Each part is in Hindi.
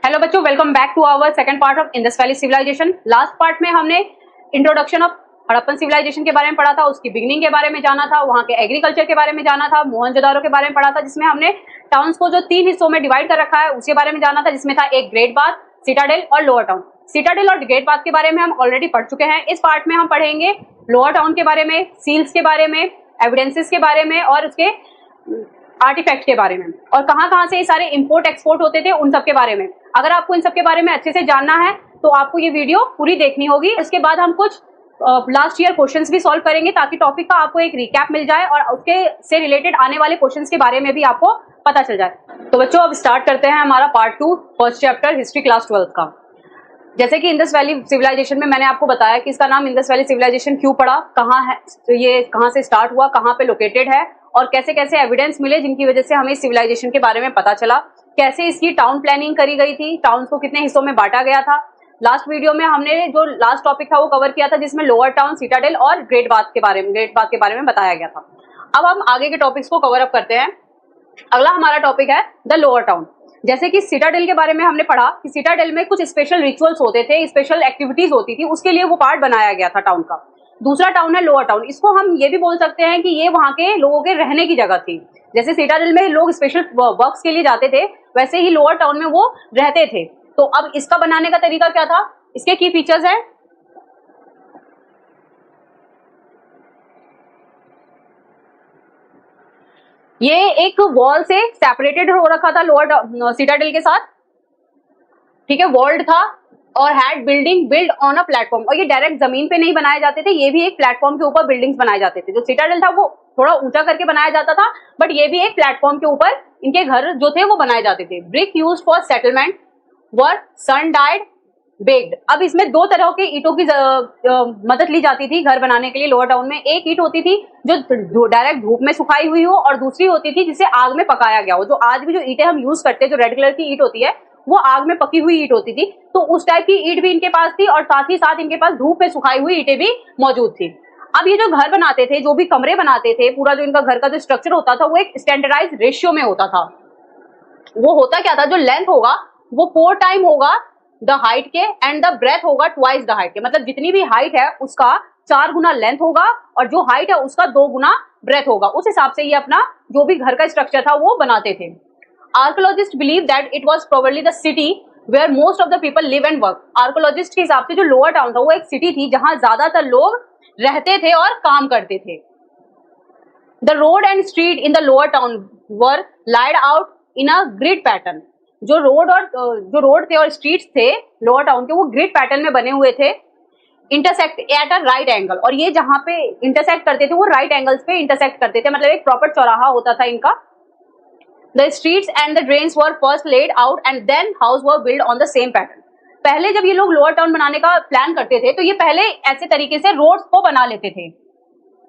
हेलो बच्चों, welcome back to our second part of Indus valley civilisation. Last part में हमने इंट्रोडक्शन ऑफ हड़प्पन सिविलाइजेशन के बारे में पढ़ा था, उसकी बिगिनिंग के बारे में जाना था, वहां के एग्रीकल्चर के बारे में जाना था, मोहनजोदारो के बारे में पढ़ा था, जिसमें हमने टाउन्स को जो 3 हिस्सों में डिवाइड कर रखा है उसके बारे में जाना था, जिसमें था एक ग्रेट बाथ, सिटाडेल और लोअर टाउन। सिटाडेल और ग्रेट बाथ के बारे में हम ऑलरेडी पढ़ चुके हैं। इस पार्ट में हम पढ़ेंगे लोअर टाउन के बारे में, सील्स के बारे में, एविडेंसेस के बारे में और उसके आर्टिफैक्ट के बारे में, और कहां से ये सारे इंपोर्ट एक्सपोर्ट होते थे उन सब के बारे में। अगर आपको इन सब के बारे में अच्छे से जानना है तो आपको ये वीडियो पूरी देखनी होगी। इसके बाद हम कुछ लास्ट ईयर क्वेश्चंस भी सॉल्व करेंगे ताकि टॉपिक का आपको एक रिकैप मिल जाए और उसके से रिलेटेड आने वाले क्वेश्चंस के बारे में भी आपको पता चल जाए। तो बच्चों, अब स्टार्ट करते हैं हमारा part 2 first chapter history class 12 का। जैसे कि इंडस वैली सिविलाइजेशन में मैंने आपको बताया कि इसका नाम इंडस वैली सिविलाइजेशन क्यों पड़ा, कहाँ है ये, कहाँ से स्टार्ट हुआ, कहाँ पे लोकेटेड है और कैसे कैसे एविडेंस मिले जिनकी वजह से हमें सिविलाइजेशन के बारे में पता चला, कैसे इसकी टाउन प्लानिंग करी गई थी, टाउन को कितने हिस्सों में बांटा गया था। लास्ट वीडियो में हमने जो लास्ट टॉपिक था वो कवर किया था, जिसमें लोअर टाउन, सिटाडेल और ग्रेट बाथ के बारे में बताया गया था। अब हम आगे के टॉपिक्स को कवर अप करते हैं। अगला हमारा टॉपिक है द लोअर टाउन। जैसे कि सिटाडेल के बारे में हमने पढ़ा कि सिटाडेल में कुछ स्पेशल रिचुअल्स होते थे, स्पेशल एक्टिविटीज होती थी, उसके लिए वो पार्ट बनाया गया था टाउन का। दूसरा टाउन है लोअर टाउन। इसको हम ये भी बोल सकते हैं कि ये वहां के लोगों के रहने की जगह थी। जैसे सिटाडेल में लोग स्पेशल वर्क्स के लिए जाते थे, वैसे ही लोअर टाउन में वो रहते थे। तो अब इसका बनाने का तरीका क्या था, इसके की फीचर्स हैं। ये एक वॉल से सेपरेटेड हो रखा था लोअर सिटाडेल के साथ, ठीक है, वॉल्ड था और had building build on a platform. और ये डायरेक्ट जमीन पे नहीं बनाए जाते थे, ये भी एक प्लेटफॉर्म के ऊपर बिल्डिंग्स बनाए जाते थे। जो सिटाडेल था वो थोड़ा ऊंचा करके बनाया जाता था, बट ये भी एक प्लेटफॉर्म के ऊपर इनके घर जो थे वो बनाए जाते थे। Brick used for settlement were sun डाइड बेक्ड। अब इसमें 2 तरह के ईंटों की मदद ली जाती थी घर बनाने के लिए लोअर टाउन में। एक ईंट होती थी जो डायरेक्ट धूप में सुखाई हुई हो, और दूसरी होती थी जिसे आग में पकाया गया हो। जो आज भी जो ईंटें हम यूज करते हैं, जो रेड कलर की ईंट होती है, वो आग में पकी हुई ईंट होती थी। तो उस टाइप की ईंट भी इनके पास थी और साथ ही साथ इनके पास धूप में सुखाई हुई ईंटें भी मौजूद थी। अब ये जो घर बनाते थे, जो भी कमरे बनाते थे, पूरा जो इनका घर का जो स्ट्रक्चर होता था वो एक स्टैंडर्डाइज रेशियो में होता था। वो होता क्या था, जो लेंथ होगा वो 4 टाइम होगा द हाइट के, एंड द ब्रेथ होगा ट्वाइस द हाइट के। मतलब जितनी भी हाइट है उसका 4 गुना लेंथ होगा और जो हाइट है उसका 2 गुना ब्रेथ होगा। उस हिसाब से ये अपना जो भी घर का स्ट्रक्चर था वो बनाते थे। Archaeologist believe that it was probably the city where most of the people live and work. Archaeologist के हिसाब से जो लोअर टाउन था वो एक सिटी थी जहां ज्यादातर लोग रहते थे और काम करते थे। The road and street in the lower town were laid out in a grid pattern. जो रोड थे और स्ट्रीट्स थे लोअर टाउन के, वो ग्रिड पैटर्न में बने हुए थे। Intersect at a right angle, और ये जहां पे इंटरसेक्ट करते थे वो राइट एंगल्स पे इंटरसेक्ट करते थे, मतलब एक प्रॉपर चौराहा होता था इनका। The streets and the drains were first laid out and then houses were built on the same pattern. पहले जब ये लोग लोअर टाउन बनाने का प्लान करते थे तो ये पहले ऐसे तरीके से रोड्स को बना लेते थे,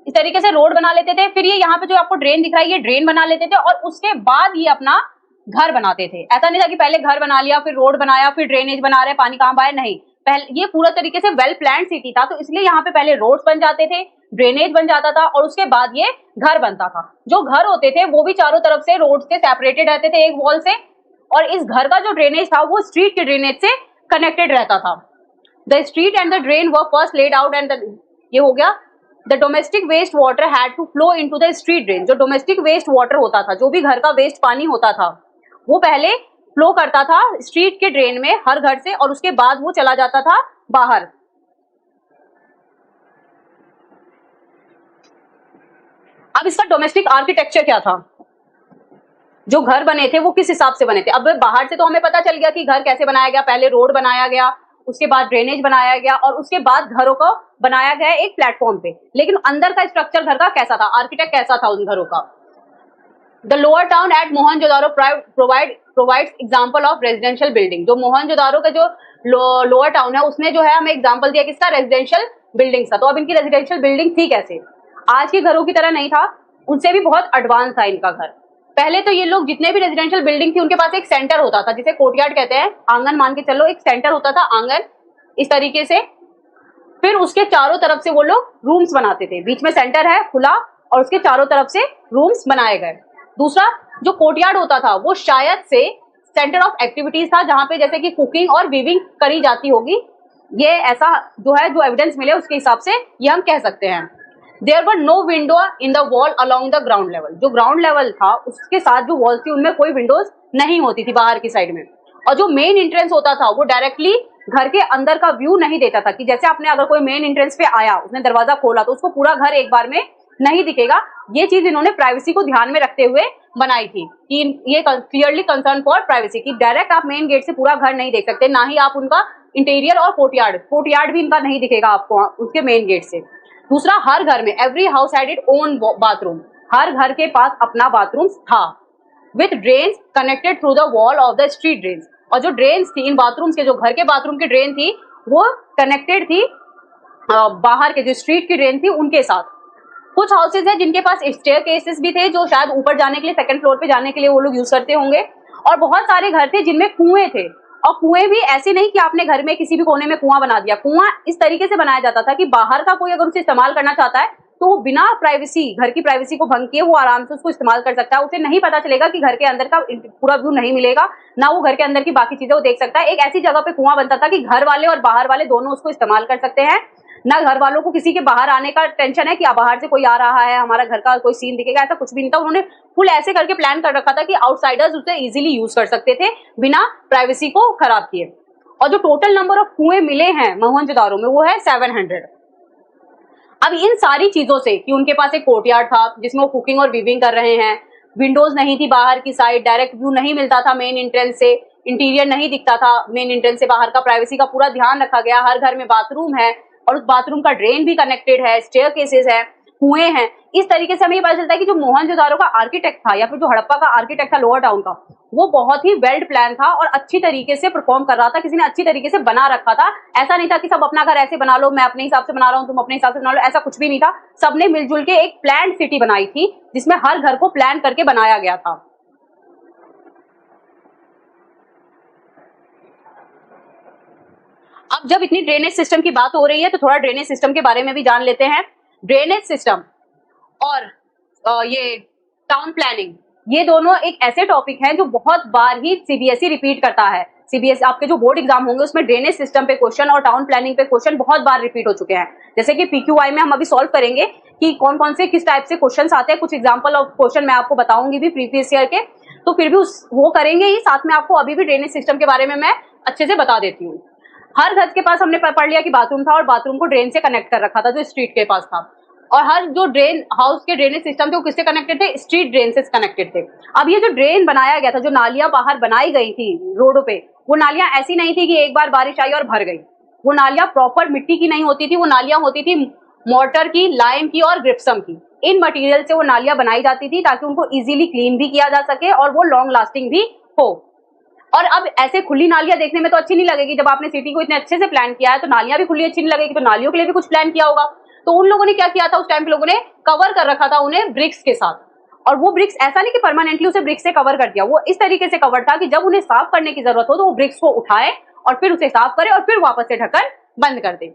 इस तरीके से रोड बना लेते थे। फिर ये यहाँ पे जो आपको ड्रेन दिख रहा है ये ड्रेन बना लेते थे और उसके बाद ये अपना घर बनाते थे। ऐसा नहीं था कि पहले घर बना लिया फिर रोड बनाया फिर ड्रेनेज बना रहे, पानी कहाँ बाहर, नहीं। पहले ये पूरा तरीके से वेल प्लान्ड सिटी था, तो इसलिए यहाँ पे पहले रोड्स बन जाते थे, ड्रेनेज बन जाता था और उसके बाद ये घर बनता था। जो घर होते थे वो भी चारों तरफ से रोड से सेपरेटेड रहते थे एक वॉल से, और इस घर का जो ड्रेनेज था वो स्ट्रीट के ड्रेनेज से कनेक्टेड रहता था। The street and the drain were first laid out and ये हो गया। The domestic waste water had to flow into the street drain. जो डोमेस्टिक वेस्ट वाटर होता था, जो भी घर का वेस्ट पानी होता था, वो पहले फ्लो करता था स्ट्रीट के ड्रेन में हर घर से, और उसके बाद वो चला जाता था बाहर। अब इसका डोमेस्टिक आर्किटेक्चर क्या था, जो घर बने थे वो किस हिसाब से बने थे। अब बाहर से तो हमें पता चल गया कि घर कैसे बनाया गया, पहले रोड बनाया गया, उसके बाद ड्रेनेज बनाया गया और उसके बाद घरों को बनाया गया एक प्लेटफॉर्म पे। लेकिन अंदर का स्ट्रक्चर घर का कैसा था, आर्किटेक्ट कैसा था उन घरों का। The lower town eight Mohenjodaro provides example of residential building. जो मोहनजोदारो का जो लोअर टाउन है उसने जो है हमें एग्जांपल दिया किसका, रेजिडेंशियल बिल्डिंग का। तो अब इनकी रेजिडेंशियल बिल्डिंग थी कैसे, आज के घरों की तरह नहीं था, उनसे भी बहुत एडवांस था इनका घर। पहले तो ये लोग जितने भी रेजिडेंशियल बिल्डिंग थी उनके पास एक सेंटर होता था, जिसे कोर्टयार्ड कहते हैं, आंगन मान के चलो, एक सेंटर होता था आंगन इस तरीके से। फिर उसके चारों तरफ से वो लोग रूम्स बनाते थे, बीच में सेंटर है खुला और उसके चारों तरफ से रूम्स बनाए गए। दूसरा जो कोर्टयार्ड होता था वो शायद से सेंटर ऑफ एक्टिविटीज था, जहां पे जैसे कि कुकिंग और वीविंग करी जाती होगी। ये ऐसा जो है, जो एविडेंस मिले उसके हिसाब से ये हम कह सकते हैं। There were no window in the wall along the ground level. जो ग्राउंड लेवल था उसके साथ जो वॉल थी उनमें कोई विंडोज नहीं होती थी बाहर की साइड में। और जो मेन एंट्रेंस होता था वो डायरेक्टली घर के अंदर का व्यू नहीं देता था, कि जैसे आपने अगर कोई मेन एंट्रेंस पे आया, उसने दरवाजा खोला तो उसको पूरा घर एक बार में नहीं दिखेगा। ये चीज इन्होंने प्राइवेसी को ध्यान में रखते हुए बनाई थी, कि ये क्लियरली कंसर्न फॉर प्राइवेसी, कि डायरेक्ट आप मेन गेट से पूरा घर नहीं देख सकते, ना ही आप उनका इंटीरियर और कोर्टयार्ड भी इनका नहीं दिखेगा आपको उसके मेन गेट से। दूसरा, हर घर में every house had it own bathroom. हर घर के पास अपना बाथरूम था, with drains connected through the wall of the street drains. और जो ड्रेन्स थी इन बाथरूम्स के, जो घर के बाथरूम की ड्रेन थी वो कनेक्टेड थी बाहर के जो स्ट्रीट की ड्रेन थी उनके साथ। कुछ हाउसेज है जिनके पास स्टेयर केसेस भी थे, जो शायद ऊपर जाने के लिए, सेकंड फ्लोर पे जाने के लिए वो लोग यूज करते होंगे। और बहुत सारे घर थे जिनमें कुएं थे, और कुएं भी ऐसे नहीं कि आपने घर में किसी भी कोने में कुआं बना दिया। कुआं इस तरीके से बनाया जाता था कि बाहर का कोई अगर उसे इस्तेमाल करना चाहता है तो वो बिना प्राइवेसी, घर की प्राइवेसी को भंग किए वो आराम से उसको इस्तेमाल कर सकता है। उसे नहीं पता चलेगा कि घर के अंदर का पूरा व्यू नहीं मिलेगा, ना वो घर के अंदर की बाकी चीजें वो देख सकता है। एक ऐसी जगह पे कुआं बनता था कि घर वाले और बाहर वाले दोनों उसको इस्तेमाल कर सकते हैं। ना घर वालों को किसी के बाहर आने का टेंशन है कि बाहर से कोई आ रहा है, हमारा घर का कोई सीन दिखेगा, ऐसा कुछ भी नहीं था। उन्होंने फुल ऐसे करके प्लान कर रखा था कि आउटसाइडर्स उसे इजीली यूज कर सकते थे बिना प्राइवेसी को खराब किए। और जो टोटल नंबर ऑफ कुएं मिले हैं मोहनजोदारो में वो है 700। अब इन सारी चीजों से, कि उनके पास एक कोर्टयार्ड था जिसमें वो कुकिंग और वीविंग कर रहे हैं, विंडोज नहीं थी बाहर की साइड, डायरेक्ट व्यू नहीं मिलता था मेन एंट्रेंस से, इंटीरियर नहीं दिखता था मेन एंट्रेंस से, बाहर का प्राइवेसी का पूरा ध्यान रखा गया, हर घर में बाथरूम है और उस बाथरूम का ड्रेन भी कनेक्टेड है, स्टेयर केसेस है, कुएं हैं। इस तरीके से हमें ये पता चलता है कि जो मोहनजोदारो का आर्किटेक्ट था या फिर जो हड़प्पा का आर्किटेक्ट था लोअर टाउन का, वो बहुत ही वेल प्लान था और अच्छी तरीके से परफॉर्म कर रहा था। किसी ने अच्छी तरीके से बना रखा था। ऐसा नहीं था कि सब अपना घर ऐसे बना लो, मैं अपने हिसाब से बना रहा हूँ, तुम अपने हिसाब से बना लो, ऐसा कुछ भी नहीं था। सबने मिलजुल के एक प्लान सिटी बनाई थी जिसमें हर घर को प्लान करके बनाया गया था। अब जब इतनी ड्रेनेज सिस्टम की बात हो रही है तो थोड़ा ड्रेनेज सिस्टम के बारे में भी जान लेते हैं। ड्रेनेज सिस्टम और ये टाउन प्लानिंग, ये दोनों एक ऐसे टॉपिक हैं जो बहुत बार ही सीबीएसई रिपीट करता है। सीबीएसई आपके जो बोर्ड एग्जाम होंगे उसमें ड्रेनेज सिस्टम पे क्वेश्चन और टाउन प्लानिंग पे क्वेश्चन बहुत बार रिपीट हो चुके हैं। जैसे कि पीक्यूआई में हम अभी सॉल्व करेंगे कि कौन कौन से किस टाइप से क्वेश्चन आते हैं। कुछ एग्जाम्पल ऑफ क्वेश्चन मैं आपको बताऊंगी भी प्रीवियस ईयर के, तो फिर भी वो करेंगे ही, साथ में आपको अभी भी ड्रेनेज सिस्टम के बारे में मैं अच्छे से बता देती हूँ। हर घर के पास हमने पढ़ लिया कि बाथरूम था और बाथरूम को ड्रेन से कनेक्ट कर रखा था जो स्ट्रीट के पास था। और हर जो ड्रेन हाउस के ड्रेनेज सिस्टम थे वो किससे कनेक्टेड थे? स्ट्रीट ड्रेन से कनेक्टेड थे। अब ये जो ड्रेन बनाया गया था, जो नालियां बाहर बनाई गई थी रोडों पे, वो नालियां ऐसी नहीं थी कि एक बार बारिश आई और भर गई। वो नालियां प्रॉपर मिट्टी की नहीं होती थी, वो नालियां होती थी मोर्टर की, लाइम की और ग्रिप्सम की। इन मटेरियल से वो नालियां बनाई जाती थी ताकि उनको इजीली क्लीन भी किया जा सके और वो लॉन्ग लास्टिंग भी हो। और अब ऐसे खुली नालियां देखने में तो अच्छी नहीं लगेगी। जब आपने सिटी को इतने अच्छे से प्लान किया है तो नालियां भी खुली अच्छी नहीं लगेगी, तो नालियों के लिए भी कुछ प्लान किया होगा। तो उन लोगों ने क्या किया था, उस टाइम पे लोगों ने कवर कर रखा था उन्हें ब्रिक्स के साथ। और वो ब्रिक्स ऐसा नहीं कि परमानेंटली उसे ब्रिक्स से कवर कर दिया, वो इस तरीके से कवर था कि जब उन्हें साफ करने की जरूरत हो तो वो ब्रिक्स को उठाए और फिर उसे साफ करे और फिर वापस से ढक्कन बंद कर दे।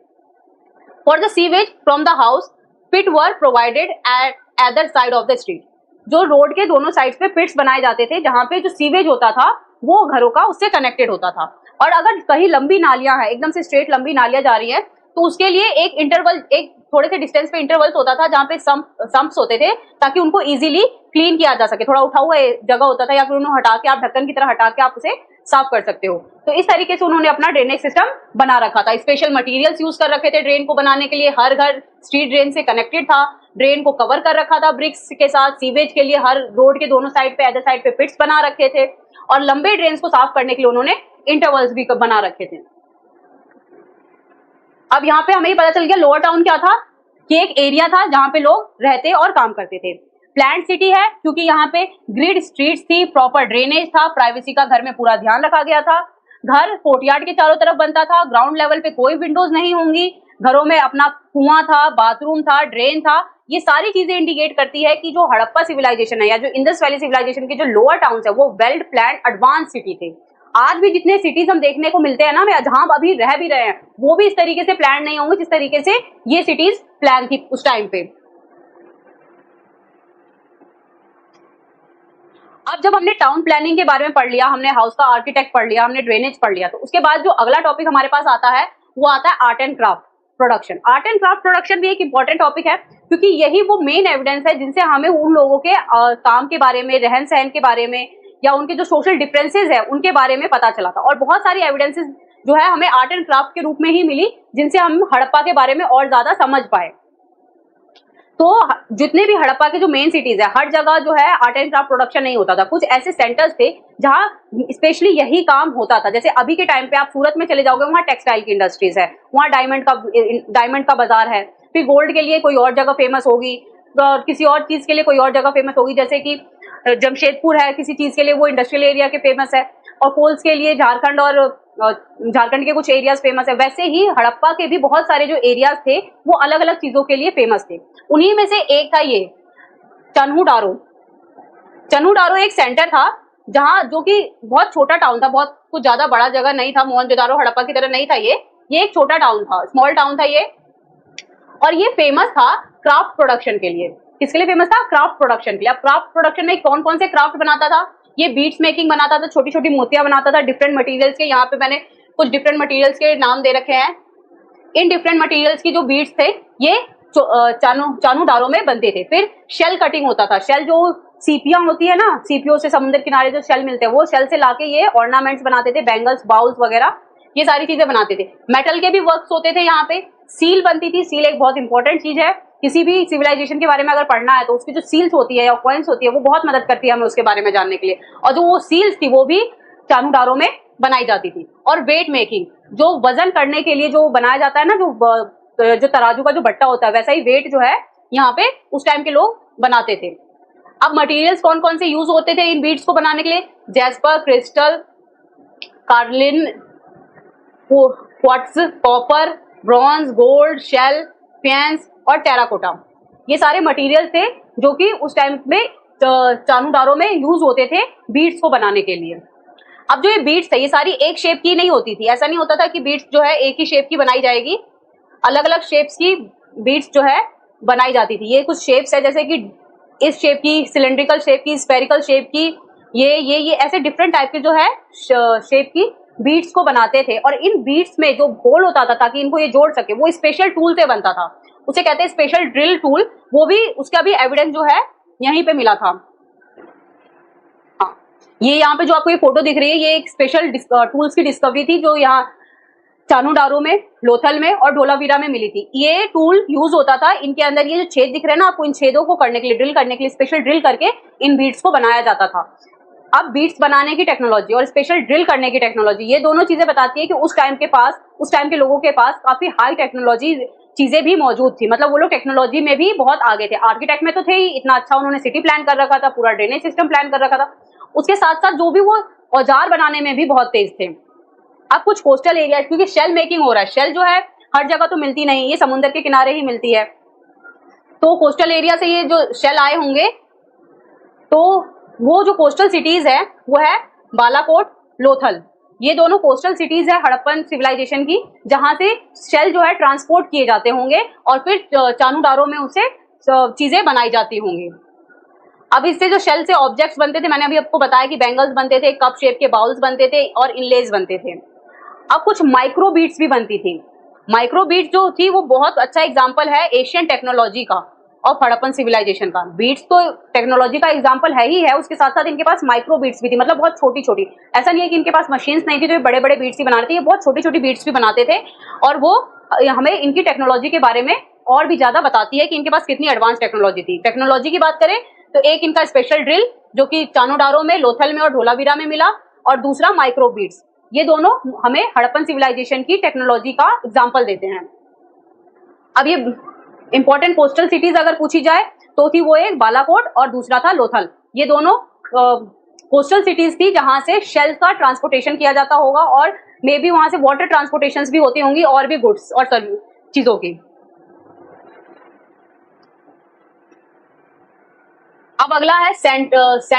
For the sewage from the house, pit were provided at other side of the street. जो रोड के दोनों साइड पे पिट्स बनाए जाते थे जहां पे जो सीवेज होता था वो घरों का उससे कनेक्टेड होता था। और अगर कहीं लंबी नालियां हैं, एकदम से स्ट्रेट लंबी नालियां जा रही है, तो उसके लिए एक इंटरवल, एक थोड़े से डिस्टेंस पे इंटरवल्स होता था जहां पे सम्प्स होते थे ताकि उनको इजीली क्लीन किया जा सके। थोड़ा उठा हुआ जगह होता था या फिर उन्हें हटा के आप ढक्कन की तरह हटा के आप उसे साफ कर सकते हो। तो इस तरीके से उन्होंने अपना ड्रेनेज सिस्टम बना रखा था। स्पेशल मटेरियल्स यूज कर रखे थे ड्रेन को बनाने के लिए। हर घर स्ट्रीट ड्रेन से कनेक्टेड था, ड्रेन को कवर कर रखा था ब्रिक्स के साथ। सीवेज के लिए हर रोड के दोनों साइड पे, अदर साइड पे पिट्स बना रखे थे और लंबे ड्रेन्स को साफ करने के लिए उन्होंने इंटरवल्स भी बना रखे थे। अब यहाँ पे हमें पता चल गया लोअर टाउन क्या था, कि एक एरिया था जहां पे लोग रहते और काम करते थे। प्लान्ड सिटी है क्योंकि यहाँ पे ग्रिड स्ट्रीट्स थी, प्रॉपर ड्रेनेज था, प्राइवेसी का घर में पूरा ध्यान रखा गया था। घर कोर्टयार्ड के चारों तरफ बनता था, ग्राउंड लेवल पे कोई विंडोज नहीं होंगी, घरों में अपना कुआं था, बाथरूम था, ड्रेन था। ये सारी चीजें इंडिकेट करती है कि जो हड़प्पा सिविलाइजेशन है या जो इंडस वैली सिविलाइजेशन के जो लोअर टाउन्स है वो वेल प्लान्ड एडवांस सिटी थे। आज भी जितने सिटीज हम देखने को मिलते हैं ना, जहां हम अभी रह भी रहे हैं, वो भी इस तरीके से प्लान नहीं होंगे जिस तरीके से ये सिटीज प्लान थी उस टाइम पे। अब जब हमने टाउन प्लानिंग के बारे में पढ़ लिया, हमने हाउस का आर्किटेक्ट पढ़ लिया, हमने ड्रेनेज पढ़ लिया, तो उसके बाद जो अगला टॉपिक हमारे पास आता है वो आता है art and craft production. Art and craft production भी एक इंपॉर्टेंट टॉपिक है, क्योंकि यही वो मेन एविडेंस है जिनसे हमें उन लोगों के काम के बारे में, रहन सहन के बारे में, या उनके जो सोशल डिफरेंसेस है उनके बारे में पता चला था। और बहुत सारी एविडेंसेस जो है हमें आर्ट एंड क्राफ्ट के रूप में ही मिली, जिनसे हम हड़प्पा के बारे में और ज्यादा समझ पाए। तो जितने भी हड़प्पा के जो मेन सिटीज है, हर जगह जो है आर्ट एंड क्राफ्ट प्रोडक्शन नहीं होता था। कुछ ऐसे सेंटर्स थे जहां स्पेशली यही काम होता था। जैसे अभी के टाइम पे आप सूरत में चले जाओगे, वहां टेक्सटाइल की इंडस्ट्रीज है, वहां डायमंड का बाजार है। फिर गोल्ड के लिए कोई और जगह फेमस होगी, और किसी और चीज के लिए कोई और जगह फेमस होगी। जैसे कि जमशेदपुर है, किसी चीज के लिए वो इंडस्ट्रियल एरिया के फेमस है, और कोल्स के लिए झारखंड और झारखंड के कुछ एरियाज फेमस है। वैसे ही हड़प्पा के भी बहुत सारे जो एरियाज थे वो अलग अलग चीजों के लिए फेमस थे। उन्हीं में से एक था ये चन्हुडारो। चन्हुडारो एक सेंटर था जहां, जो कि बहुत छोटा टाउन था, बहुत कुछ ज्यादा बड़ा जगह नहीं था, मोहनजोदारो हड़प्पा की तरह नहीं था। ये एक छोटा टाउन था, स्मॉल टाउन था ये, और ये फेमस था क्राफ्ट प्रोडक्शन के लिए। किसके लिए फेमस था? क्राफ्ट प्रोडक्शन के लिए। अब क्राफ्ट प्रोडक्शन में कौन कौन से क्राफ्ट बनाता था? ये बीड्स मेकिंग बनाता था, छोटी छोटी मोतियां बनाता था डिफरेंट मटेरियल्स के। यहाँ पे मैंने कुछ डिफरेंट मटेरियल्स के नाम दे रखे हैं। इन डिफरेंट मटेरियल्स की जो बीड्स थे ये चानूडारो में बनते थे। फिर शेल कटिंग होता था। शेल जो सीपियां होती है ना, सीपियों से समुद्र किनारे जो शेल मिलते हैं, वो शेल से लाके ये ऑर्नामेंट्स बनाते थे, बैंगल्स, बाउल्स वगैरह, ये सारी चीजें बनाते थे। मेटल के भी वर्क्स होते थे यहाँ पे। सील बनती थी। सील एक बहुत इंपॉर्टेंट चीज है। किसी भी सिविलाइजेशन के बारे में अगर पढ़ना है तो उसकी जो सील्स होती है या कॉइन्स होती है वो बहुत मदद करती है हमें उसके बारे में जानने के लिए। और जो वो सील्स थी वो भी चानूडारो में बनाई जाती थी। और वेट मेकिंग, जो वजन करने के लिए जो बनाया जाता है ना, जो तराजू का जो बट्टा होता है, वैसा ही वेट जो है यहाँ पे उस टाइम के लोग बनाते थे। अब मटेरियल्स कौन कौन से यूज होते थे इन बीड्स को बनाने के लिए? Jasper, crystal, carnelian, quartz, copper, bronze, gold, shell, faience और टेराकोटा। ये सारे मटेरियल थे जो कि उस टाइम में चानूडारो में यूज होते थे बीड्स को बनाने के लिए। अब जो ये बीड्स थे ये सारी एक शेप की नहीं होती थी। ऐसा नहीं होता था कि बीड्स जो है एक ही शेप की बनाई जाएगी। अलग अलग शेप्स की बीड्स जो है बनाई जाती थी। ये कुछ शेप्स है, जैसे कि इस शेप की, सिलेंड्रिकल शेप की, स्फेरिकल शेप की, ये ऐसे डिफरेंट टाइप के जो है शेप की बीड्स को बनाते थे। और इन बीड्स में जो होल होता था ताकि इनको ये जोड़ सके, वो स्पेशल टूल से बनता था। उसे कहते हैं स्पेशल ड्रिल टूल। वो भी, उसका भी एविडेंस जो है यहीं पे मिला था। हाँ, ये यहाँ पे जो आपको ये फोटो दिख रही है, ये एक स्पेशल टूल्स की डिस्कवरी थी जो यहाँ चानूडारो में, लोथल में और धोलावीरा में मिली थी। ये टूल यूज होता था। इनके अंदर ये जो छेद दिख रहे हैं ना आपको, इन छेदों को करने के लिए, ड्रिल करने के लिए, स्पेशल ड्रिल करके इन बीड्स को बनाया जाता था। अब बीड्स बनाने की टेक्नोलॉजी और स्पेशल ड्रिल करने की टेक्नोलॉजी, ये दोनों चीजें बताती है कि उस टाइम के लोगों के पास काफी हाई टेक्नोलॉजी चीजें भी मौजूद थी। मतलब वो लोग टेक्नोलॉजी में भी बहुत आगे थे। आर्किटेक्ट में तो थे ही, इतना अच्छा उन्होंने सिटी प्लान कर रखा था, पूरा ड्रेनेज सिस्टम प्लान कर रखा था। उसके साथ साथ जो भी वो औजार बनाने में भी बहुत तेज थे। अब कुछ कोस्टल एरिया, क्योंकि शेल मेकिंग हो रहा है, शेल जो है हर जगह तो मिलती नहीं, ये समुद्र के किनारे ही मिलती है। तो कोस्टल एरिया से ये जो शेल आए होंगे, तो वो जो कोस्टल सिटीज है वो है बालाकोट, लोथल। ये दोनों कोस्टल सिटीज है हड़प्पन सिविलाइजेशन की, जहां से शेल जो है ट्रांसपोर्ट किए जाते होंगे और फिर चानूडारो में उसे चीजें बनाई जाती होंगी। अब इससे जो शेल से ऑब्जेक्ट्स बनते थे, मैंने अभी आपको बताया कि बैंगल्स बनते थे, कप शेप के बाउल्स बनते थे और इनलेज बनते थे। अब कुछ माइक्रो बीड्स भी बनती थी। माइक्रो बीड्स जो थी वो बहुत अच्छा एग्जांपल है एशियन टेक्नोलॉजी का और हड़प्पन सिविलाइजेशन का। बीड्स तो टेक्नोलॉजी का एग्जांपल है ही है, उसके साथ साथ इनके पास माइक्रो बीड्स भी थी, मतलब बहुत छोटी छोटी। ऐसा नहीं है कि इनके पास मशीन्स नहीं थी तो ये बड़े बड़े बीड्स ही बनाते थे, ये बहुत छोटी छोटी बीड्स भी बनाते थे। और वो हमें इनकी टेक्नोलॉजी के बारे में और भी ज्यादा बताती है कि इनके पास कितनी एडवांस टेक्नोलॉजी थी। टेक्नोलॉजी की बात करें तो एक इनका स्पेशल ड्रिल जो कि चानूडारो में, लोथल में और धोलावीरा में मिला, और दूसरा माइक्रो बीड्स। ये दोनों हमें हड़प्पन सिविलाइजेशन की टेक्नोलॉजी का एग्जांपल देते हैं। अब ये इंपॉर्टेंट कोस्टल सिटीज अगर पूछी जाए तो थी वो एक बालाकोट और दूसरा था लोथल। ये दोनों कोस्टल सिटीज थी जहां से शेल का ट्रांसपोर्टेशन किया जाता होगा, और मे बी वहां से वाटर ट्रांसपोर्टेशन भी होती होंगी और भी गुड्स और चीजों की। अब अगला है centres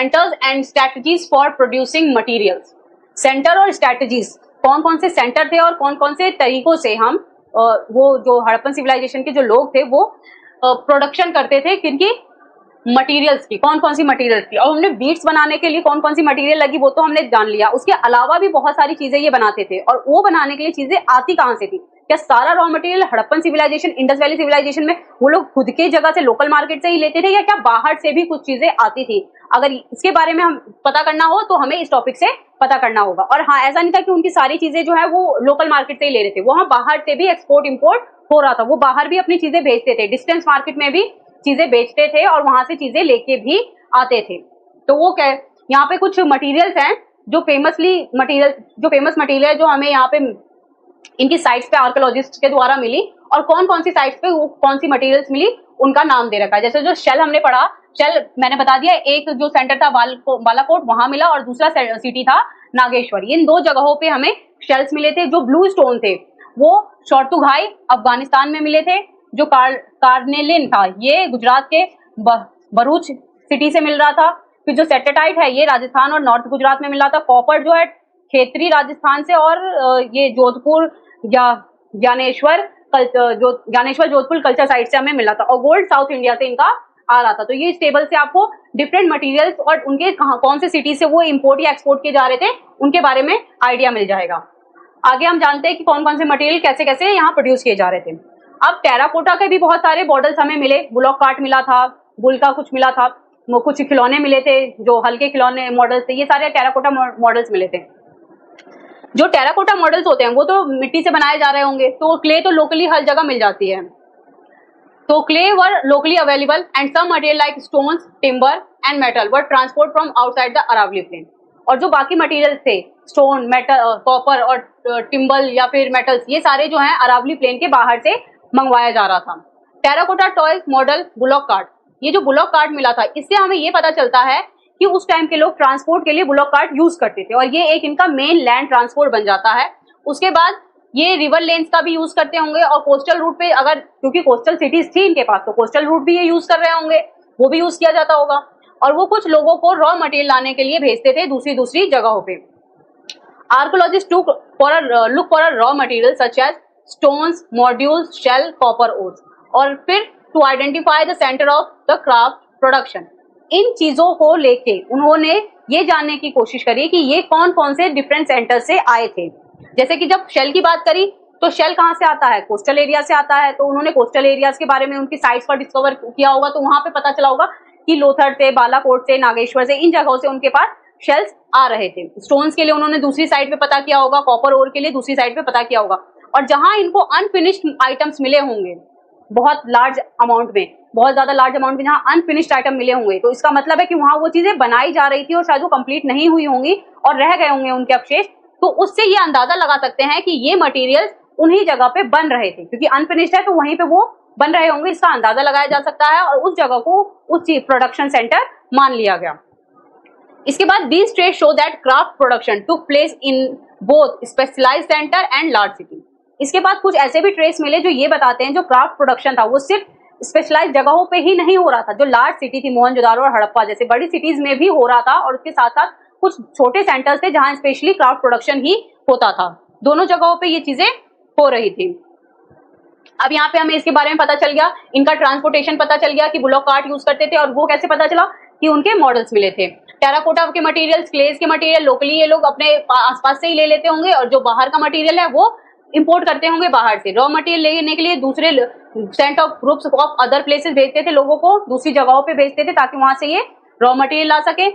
and strategies for producing materials. Centre और स्ट्रेटजीज, कौन कौन से सेंटर थे और कौन कौन से तरीकों से हम वो जो हड़प्पन सिविलाइजेशन के जो लोग थे वो प्रोडक्शन करते थे किनकी, मटेरियल्स की, कौन कौन सी मटेरियल्स की, और हमने बीड्स बनाने के लिए कौन कौन सी मटेरियल लगी वो तो हमने जान लिया। उसके अलावा भी बहुत सारी चीजें ये बनाते थे, और वो बनाने के लिए चीजें आती कहाँ से थी? क्या सारा raw material Harappan civilization, Indus valley civilization में वो लोग खुद के जगह से लोकल मार्केट से ही लेते थे, या क्या बाहर से भी कुछ चीजें आती थी? अगर इसके बारे में हम पता करना हो तो हमें इस टॉपिक से पता करना होगा। और हाँ, ऐसा नहीं था कि उनकी सारी चीजें जो है वो लोकल मार्केट से ही ले रहे थे, वहां बाहर से भी एक्सपोर्ट इंपोर्ट हो रहा था, वो बाहर भी अपनी चीजें भेजते थे, डिस्टेंस मार्केट में भी चीजें बेचते थे और वहां से चीजें लेके भी आते थे। तो वो क्या, यहाँ पे कुछ मटेरियल्स हैं जो फेमस मटेरियल है जो हमें यहाँ पे इनकी साइट्स पे आर्कियोलॉजिस्ट के द्वारा मिली, और कौन कौन सी साइट्स पे वो कौन सी मटेरियल्स मिली उनका नाम दे रखा है। जैसे जो शेल हमने पढ़ा, शेल मैंने बता दिया, एक जो सेंटर था बालाकोट वहां मिला, और दूसरा सिटी था नागेश्वर। इन दो जगहों पे हमें शेल्स मिले थे। जो ब्लू स्टोन थे वो शोर्तुगाई अफगानिस्तान में मिले थे। जो कार्नेलिन था ये गुजरात के भरूच सिटी से मिल रहा था। फिर जो सेटेटाइट है ये राजस्थान और नॉर्थ गुजरात में मिल रहा था। कॉपर जो है खेतरी राजस्थान से, और ये जोधपुर या ज्ञानेश्वर जोधपुर कल्चर साइट से हमें मिला था। और गोल्ड साउथ इंडिया से इनका आ रहा था। तो ये इस टेबल से आपको डिफरेंट मटेरियल्स और उनके कौन से सिटी से वो इंपोर्ट या एक्सपोर्ट किए जा रहे थे उनके बारे में आइडिया मिल जाएगा। आगे हम जानते हैं कि कौन कौन से मटेरियल कैसे कैसे यहाँ प्रोड्यूस किए जा रहे थे। अब टेराकोटा के भी बहुत सारे मॉडल्स हमें मिले। ब्लॉक कार्ट मिला था, बुल का कुछ मिला था, कुछ खिलौने मिले थे जो हल्के खिलौने मॉडल्स थे, ये सारे टेराकोटा मॉडल्स मिले थे। जो टेराकोटा मॉडल्स होते हैं वो तो मिट्टी से बनाए जा रहे होंगे, तो क्ले तो लोकली हर जगह मिल जाती है। तो clay were locally available and some material like stones, timber and metal were transport from outside the Aravalli plain. और जो बाकी मटेरियल्स थे, स्टोन, मेटल, कॉपर और टिम्बल या फिर मेटल्स, ये सारे जो हैं अरावली प्लेन के बाहर से मंगवाया जा रहा था। Terracotta toys model bullock cart, ये जो बुलॉक कार्ट मिला था इससे हमें ये पता चलता है कि उस टाइम के लोग ट्रांसपोर्ट के लिए बुलॉक कार्ट यूज करते थे, और ये एक इनका मेन लैंड ट्रांसपोर्ट बन जाता है। उसके बाद ये रिवर लेन्स का भी यूज करते होंगे, और कोस्टल रूट पे, अगर क्योंकि कोस्टल सिटीज थी इनके पास, तो कोस्टल रूट भी ये यूज कर रहे होंगे, वो भी यूज किया जाता होगा। और वो कुछ लोगों को रॉ मटेरियल लाने के लिए भेजते थे दूसरी जगहों पे। Archaeologist look for a raw material such as stones, modules, shell, copper ores, और फिर to identify the centre of the craft production. इन चीजों को लेके उन्होंने ये जानने की कोशिश करी कि ये कौन कौन से डिफरेंट सेंटर से आए थे। जैसे कि जब शेल की बात करी तो शेल कहाँ से आता है? कोस्टल एरिया से आता है। तो उन्होंने कोस्टल एरियाज के बारे में उनकी साइट्स पर डिस्कवर किया होगा, तो वहां पे पता चला होगा कि लोथर से, बालाकोट से, नागेश्वर से, इन जगहों से उनके पास शेल्स आ रहे थे। स्टोन्स के लिए उन्होंने दूसरी साइड पे पता किया होगा, कॉपर ओर के लिए दूसरी साइड पे पता किया होगा। और जहां इनको अनफिनिश्ड आइटम्स मिले होंगे बहुत लार्ज अमाउंट में, बहुत ज्यादा लार्ज अमाउंट में जहां अनफिनिश्ड आइटम मिले होंगे, तो इसका मतलब है कि वहां वो चीजें बनाई जा रही थी और शायद वो कंप्लीट नहीं हुई होंगी और रह गए होंगे उनके अवशेष। तो उससे ये अंदाजा लगा सकते हैं कि ये मटेरियल्स उन्हीं जगह पे बन रहे थे, क्योंकि अनफिनिश्ड है तो वहीं पे वो बन रहे होंगे, इसका अंदाजा लगाया जा सकता है, और उस जगह को उस प्रोडक्शन सेंटर मान लिया गया। इसके बाद these traces show that craft production took place in both specialised centre and large city. इसके बाद कुछ ऐसे भी ट्रेस मिले जो ये बताते हैं जो क्राफ्ट प्रोडक्शन था वो सिर्फ स्पेशलाइज्ड जगहों पे ही नहीं हो रहा था, जो लार्ज सिटी थी मोहनजोदारो और हड़प्पा जैसे बड़ी सिटीज में भी हो रहा था, और उसके साथ साथ कुछ छोटे सेंटर्स थे जहां स्पेशली क्राफ्ट प्रोडक्शन ही होता था। दोनों जगहों पे ये चीजें हो रही थी। अब यहाँ पे हमें इसके बारे में पता चल गया, इनका ट्रांसपोर्टेशन पता चल गया कि बुलॉक कार्ट यूज करते थे, और वो कैसे पता चला कि उनके मॉडल्स मिले थे। टेराकोटा के मटेरियल्स, क्लेज के मटेरियल लोकली ये लोग अपने आसपास से ही ले लेते होंगे, और जो बाहर का मटेरियल है वो इंपोर्ट करते होंगे बाहर से। रॉ मटेरियल लेने के लिए दूसरे sent of groups of other places भेजते थे, लोगों को दूसरी जगहों पे भेजते थे ताकि वहां से ये रॉ मटेरियल ला सके।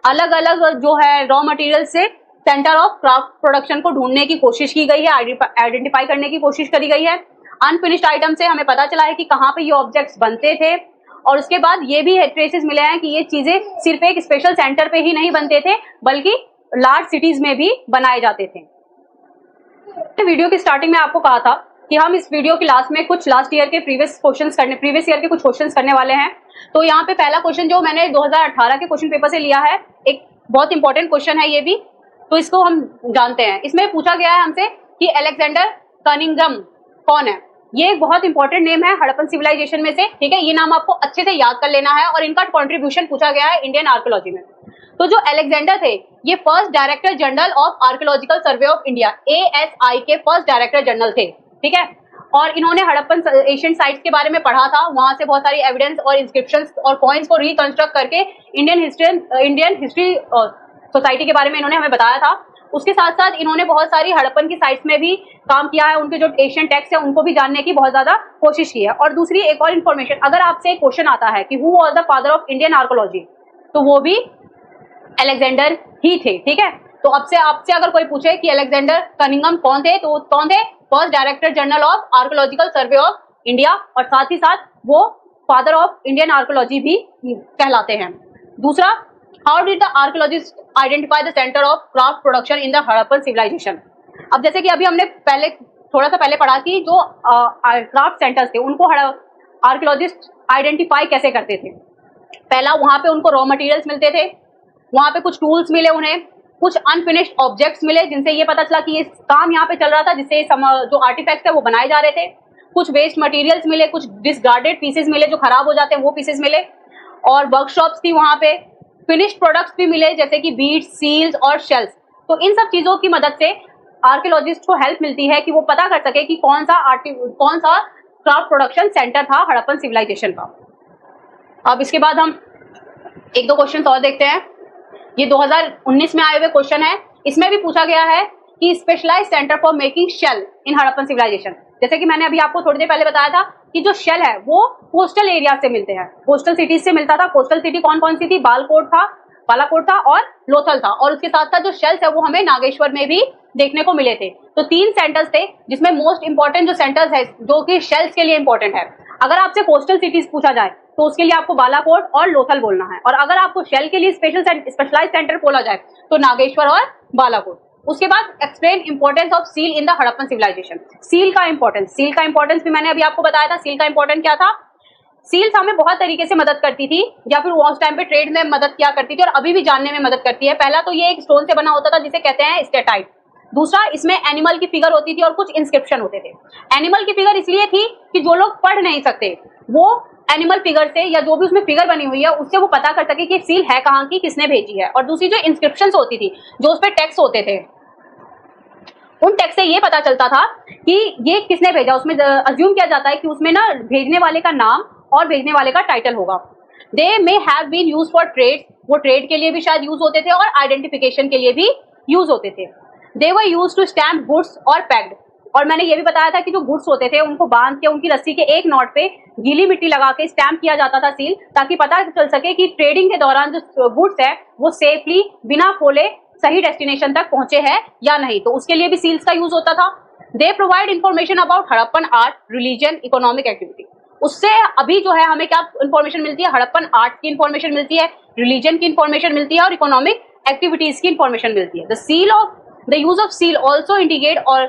अलग अलग जो है रॉ मटेरियल से सेंटर ऑफ क्राफ्ट प्रोडक्शन को ढूंढने की कोशिश की गई है, आइडेंटिफाई करने की कोशिश करी गई है। अनफिनिश्ड आइटम से हमें पता चला है कि कहाँ पे ये ऑब्जेक्ट्स बनते थे, और उसके बाद ये भी ट्रेसेस मिले हैं कि ये चीजें सिर्फ एक स्पेशल सेंटर पे ही नहीं बनते थे बल्कि लार्ज सिटीज में भी बनाए जाते थे। वीडियो की स्टार्टिंग में आपको कहा था कि हम इस वीडियो की लास्ट में कुछ लास्ट ईयर के प्रीवियस ईयर के कुछ क्वेश्चंस करने वाले हैं। तो यहाँ पे पहला क्वेश्चन जो मैंने 2018 के क्वेश्चन पेपर से लिया है, एक बहुत इंपॉर्टेंट क्वेश्चन है ये भी, तो इसको हम जानते हैं। इसमें पूछा गया है हमसे कि अलेक्जेंडर कनिंघम कौन है। ये एक बहुत इंपॉर्टेंट नेम है हड़प्पन सिविलाइजेशन में से, ठीक है। ये नाम आपको अच्छे से याद कर लेना है, और इनका कॉन्ट्रीब्यूशन पूछा गया है इंडियन आर्कियोलॉजी में। तो जो अलेक्जेंडर थे ये first director general of archaeological survey of India, ASI के फर्स्ट डायरेक्टर जनरल थे, ठीक है। और इन्होंने हड़प्पन एशियन साइट्स के बारे में पढ़ा था, वहां से बहुत सारी एविडेंस और इंस्क्रिप्शंस और कॉइन्स को रिकंस्ट्रक्ट करके इंडियन हिस्ट्री सोसाइटी के बारे में इन्होंने हमें बताया था। उसके साथ साथ इन्होंने बहुत सारी हड़प्पन की साइट्स में भी काम किया है, उनके जो एशियन टेक्स्ट है उनको भी जानने की बहुत ज्यादा कोशिश की है। और दूसरी एक और इन्फॉर्मेशन, अगर आपसे एक क्वेश्चन आता है कि who was the father of Indian archaeology, तो वो भी अलेक्जेंडर ही थे। ठीक है, तो अब से आपसे अगर कोई पूछे कि अलेक्जेंडर कनिंघम कौन थे, तो कौन थे? First director general of archaeological survey of India, और साथ ही साथ वो फादर ऑफ इंडियन आर्कोलॉजी भी कहलाते हैं। दूसरा, how did the archaeologist identify the centre of craft production in the Harappan civilization. अब जैसे कि अभी हमने थोड़ा सा पहले पढ़ा कि जो क्राफ्ट सेंटर्स थे उनको आर्कोलॉजिस्ट आइडेंटिफाई कैसे करते थे। पहला, वहां पे उनको रॉ मटेरियल्स मिलते थे, वहां पे कुछ टूल्स मिले उन्हें, कुछ अनफिनिश्ड ऑब्जेक्ट्स मिले जिनसे ये पता चला कि ये काम यहाँ पे चल रहा था, जिससे जो आर्टिफैक्ट्स है वो बनाए जा रहे थे। कुछ वेस्ट मटेरियल्स मिले, कुछ डिसगार्डेड पीसेस मिले जो खराब हो जाते हैं वो पीसेस मिले, और वर्कशॉप्स थी वहां पे। फिनिश्ड प्रोडक्ट्स भी मिले जैसे कि बीड्स, सील्स और शेल्स। तो इन सब चीजों की मदद से आर्कियोलॉजिस्ट को हेल्प मिलती है कि वो पता कर सके कि कौन सा क्राफ्ट प्रोडक्शन सेंटर था हड़प्पन सिविलाइजेशन का। अब इसके बाद हम एक दो क्वेश्चन और देखते हैं। ये 2019 में आए हुए क्वेश्चन है। इसमें भी पूछा गया है कि specialised centre for making shell in Harappan civilization. जैसे कि मैंने अभी आपको थोड़ी देर पहले बताया था कि जो शेल है वो कोस्टल एरिया से मिलते हैं, कोस्टल सिटीज से मिलता था। कोस्टल सिटी कौन कौन सी थी? बालाकोट था और लोथल था, और उसके साथ साथ जो शेल्स है वो हमें नागेश्वर में भी देखने को मिले थे। तो 3 सेंटर्स थे जिसमें मोस्ट इंपॉर्टेंट जो सेंटर्स है जो कि शेल्स के लिए इंपॉर्टेंट है। अगर आपसे कोस्टल सिटीज पूछा जाए तो उसके लिए आपको बालाकोट और लोथल बोलना है, और अगर आपको शेल के लिए स्पेशलाइज्ड सेंटर बोला जाए तो नागेश्वर और बालाकोट। उसके बाद explain importance of seal in the Harappan civilization. Seal का इंपॉर्टेंस भी मैंने अभी आपको बताया था। सील का इंपॉर्टेंट क्या था? सील्स हमें बहुत तरीके से मदद करती थी, या फिर उस टाइम पे ट्रेड में मदद किया करती थी और अभी भी जानने में मदद करती है। पहला तो ये एक स्टोन से बना होता था जिसे कहते हैं स्टेटाइट। दूसरा, इसमें एनिमल की फिगर होती थी और कुछ इंस्क्रिप्शन होते थे। एनिमल की फिगर इसलिए थी कि जो लोग पढ़ नहीं सकते वो एनिमल फिगर से या जो भी उसमें फिगर बनी हुई है उससे वो पता कर सके कि सील है कहाँ की, किसने भेजी है। और दूसरी जो इंस्क्रिप्शंस होती थी, जो उस पर टेक्स्ट होते थे, उन टेक्स्ट से ये पता चलता था कि ये किसने भेजा। उसमें अज्यूम किया जाता है कि उसमें ना भेजने वाले का नाम और भेजने वाले का टाइटल होगा। They may have been use for trade, वो ट्रेड के लिए भी शायद यूज होते थे और आइडेंटिफिकेशन के लिए भी यूज होते थे। दे were use to stamp goods और पैक्ड, और मैंने ये भी बताया था कि जो गुड्स होते थे उनको बांध के उनकी रस्सी के एक नॉट पे गीली मिट्टी लगा के स्टैम्प किया जाता था सील, ताकि पता चल सके कि ट्रेडिंग के दौरान जो गुड्स है वो सेफली बिना खोले सही डेस्टिनेशन तक पहुंचे हैं या नहीं। तो उसके लिए भी सील्स का यूज होता था। They provide information about Harappan art, religion, economic activity. उससे अभी जो है हमें क्या इंफॉर्मेशन मिलती है? हड़प्पन आर्ट की इंफॉर्मेशन मिलती है, रिलीजन की इंफॉर्मेशन मिलती है और इकोनॉमिक एक्टिविटीज की इंफॉर्मेशन मिलती है। The use of seal also indicate or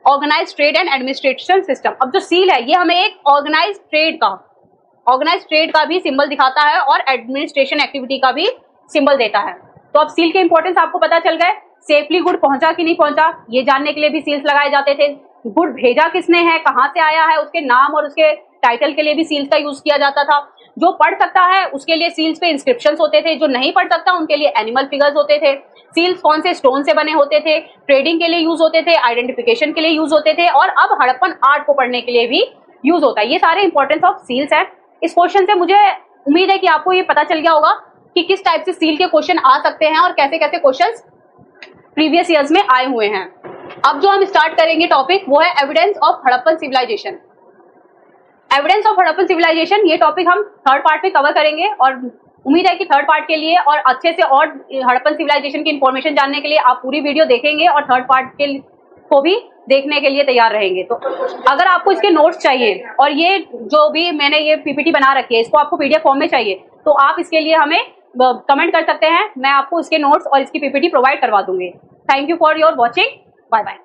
organise trade and administration system. अब जो सील है ये हमें एक ऑर्गेनाइज ट्रेड का भी सिंबल दिखाता है और एडमिनिस्ट्रेशन एक्टिविटी का भी सिंबल देता है। तो अब सील के इंपॉर्टेंस आपको पता चल गए। सेफली गुड पहुंचा कि नहीं पहुंचा ये जानने के लिए भी सील्स लगाए जाते थे। गुड भेजा किसने है, कहां से आया है, उसके नाम और उसके टाइटल के लिए भी सील्स का यूज किया जाता था। जो पढ़ सकता है उसके लिए सील्स पे इंस्क्रिप्शंस होते थे, जो नहीं पढ़ सकता उनके लिए एनिमल फिगर्स होते थे। सील्स कौन से स्टोन से बने होते थे? ट्रेडिंग के लिए यूज होते थे, आइडेंटिफिकेशन के लिए यूज होते थे, और अब हड़प्पन आर्ट को पढ़ने के लिए भी यूज होता है। ये सारे इंपॉर्टेंस ऑफ सील्स है। इस क्वेश्चन से मुझे उम्मीद है कि आपको ये पता चल गया होगा कि किस टाइप से सील के क्वेश्चन आ सकते हैं और कैसे कैसे क्वेश्चंस प्रीवियस ईयर्स में आए हुए हैं। अब जो हम स्टार्ट करेंगे टॉपिक वो है evidence of Harappan civilization. Evidence of Harappan civilization ये टॉपिक हम थर्ड पार्ट में कवर करेंगे, और उम्मीद है कि थर्ड पार्ट के लिए और अच्छे से और हड़प्पन सिविलाइजेशन की इंफॉर्मेशन जानने के लिए आप पूरी वीडियो देखेंगे और थर्ड पार्ट के को भी देखने के लिए तैयार रहेंगे। तो अगर आपको इसके नोट्स चाहिए और ये जो भी मैंने ये पीपीटी बना रखी है इसको आपको पीडीएफ फॉर्म में चाहिए तो आप इसके लिए हमें कमेंट कर सकते हैं। मैं आपको इसके नोट्स और इसकी पीपीटी प्रोवाइड करवा दूंगी। Thank you for your watching. Bye bye.